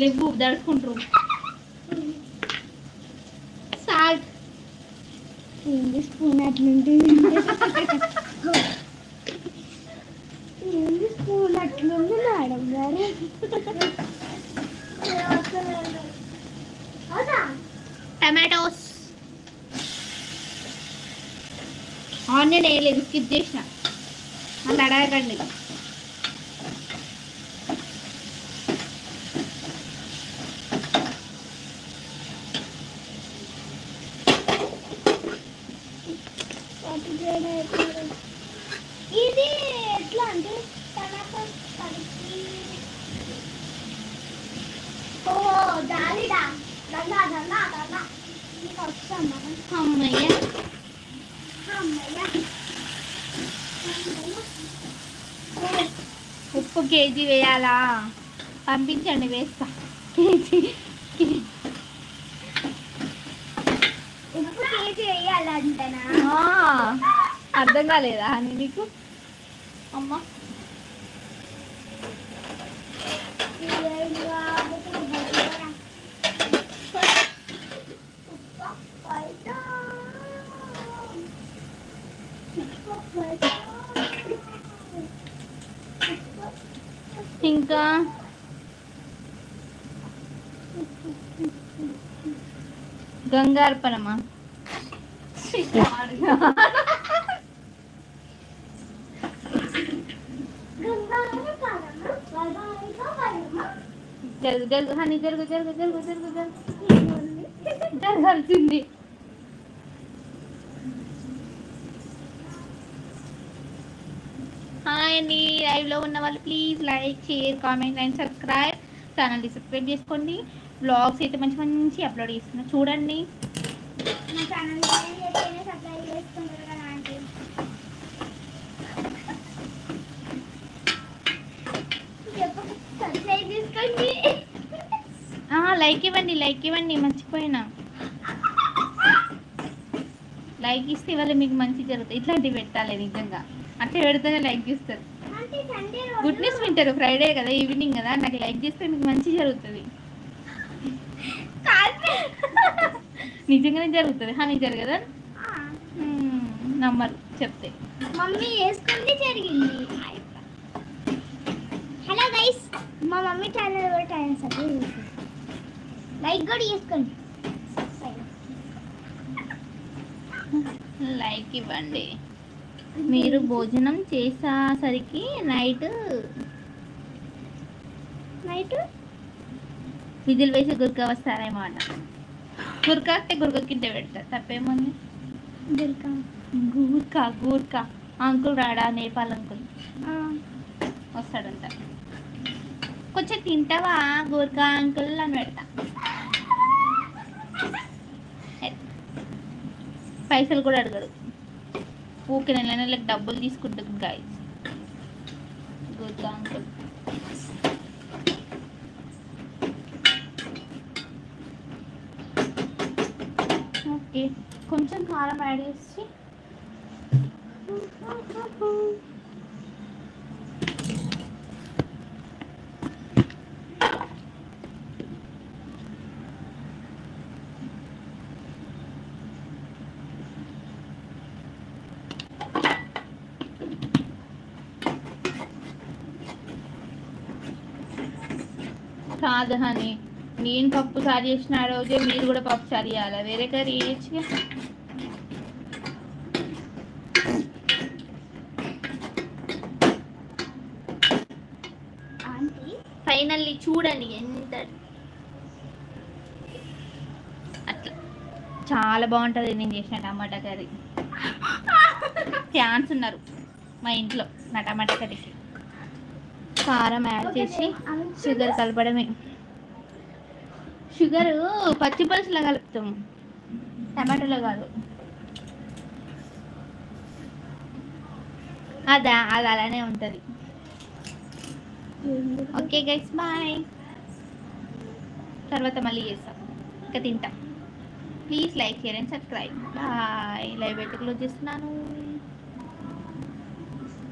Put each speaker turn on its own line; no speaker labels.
లేవు దడుచుకుంటారు. Salt
spoon అట్లుంటుంది. స్పూన్ అట్లుంది మేడం గారు.
టమాటోస్ ఆనియన్ వేయలేదు, స్కిప్ చేసిన. అలా అడగండి.
ఇది ఎట్లా అంటే టమాటో కలిపి జాలిడా దల్లా దల్లా దల్లా నీకు వస్తామా?
అమ్మయ్య ఉప్పు కేజీ వేయాలా? పంపించండి, వేస్తా. కేజీ
ఉప్పు కేజీ వేయాలంటనా?
అర్థం కాలేదా అని నీకు? అమ్మ ఇంకా గంగార్పణమా? జరుగు జరుగు హనీ, జరుగు జరుగు జరుగు జరుగు జరుగు జరగాల్సింది. హాయ్ అండి, లైవ్లో ఉన్న వాళ్ళు please like, share, comment and subscribe. ఛానల్ని సబ్స్క్రైబ్ చేసుకోండి. బ్లాగ్స్ అయితే మంచి మంచి అప్లోడ్ చేస్తున్నా, చూడండి.
మా ఛానల్ సబ్స్క్రైబ్ చేసుకుంటారు కదా ఆంటీ. సబ్స్క్రైబ్ చేసుకోండి.
లైక్ ఇవ్వండి, లైక్ ఇవ్వండి, మర్చిపోయినా. లైక్ ఇస్తే ఇవాళ మీకు మంచి జరుగుతుంది. ఇట్లాంటివి పెట్టాలి నిజంగా, అంటే పెడితేనే లైక్ ఇస్తారు. గుడ్ న్యూస్ వింటారు. ఫ్రైడే కదా, ఈవినింగ్ కదా, నాకు లైక్ చేస్తే మీకు మంచి జరుగుతుంది. నిజంగానే జరుగుతుంది. హాని జరగదా? నమ్మరు చెప్తే.
మమ్మీ వేసుకుంటే జరిగింది. హలో గైస్, మా మమ్మీ ఛానల్ కూడా టైం సబ్స్క్రైబ్ లైక్ కూడా చేసుకోండి.
లైక్ ఇవ్వండి. మీరు భోజనం చేసేసరికి నైట్ విజిల్ వేసి గురక వస్తారేమో. గురక అంటే గురక కింద పెడతారు, తప్పేముంది? గూర్కా అంకుల్ రాడా? నేపాల్ అంకుల్ వస్తాడంట. కొంచెం తింటావా గూర్కా అంకుల్ అని పెడతా. పైసలు కూడా అడగడు, ఊకే నెలకి డబ్బులు తీసుకుంటుంది గాయస్. గూర్కా అంకుల్. ఓకే, కొంచెం కారం యాడ్ చేసి కాదు హనీ, నేను పప్పు సారి చేసిన రోజే మీరు కూడా పప్పు సారి చేయాలి. వేరే కర్రీ వేయచ్చుగా. ఫైనల్లీ చూడండి ఎంత అట్లా చాలా బాగుంటుంది నేను చేసిన టమాటా కర్రీ. ఫ్యాన్స్ ఉన్నారు మా ఇంట్లో నా టమాటా కర్రీకి. కారం యాడ్ చేసి షుగర్ కలపడమే. షుగరు పచ్చి పులుసులో కలుపుతాం, టమాటోలో కాదు. అది అలానే ఉంటుంది. Okay guys, bye. తర్వాత మళ్ళీ చేస్తాం, ఇంకా తింటాం. Please like, share and subscribe. Bye. Live అయితే క్లోజ్ చేస్తున్నాను.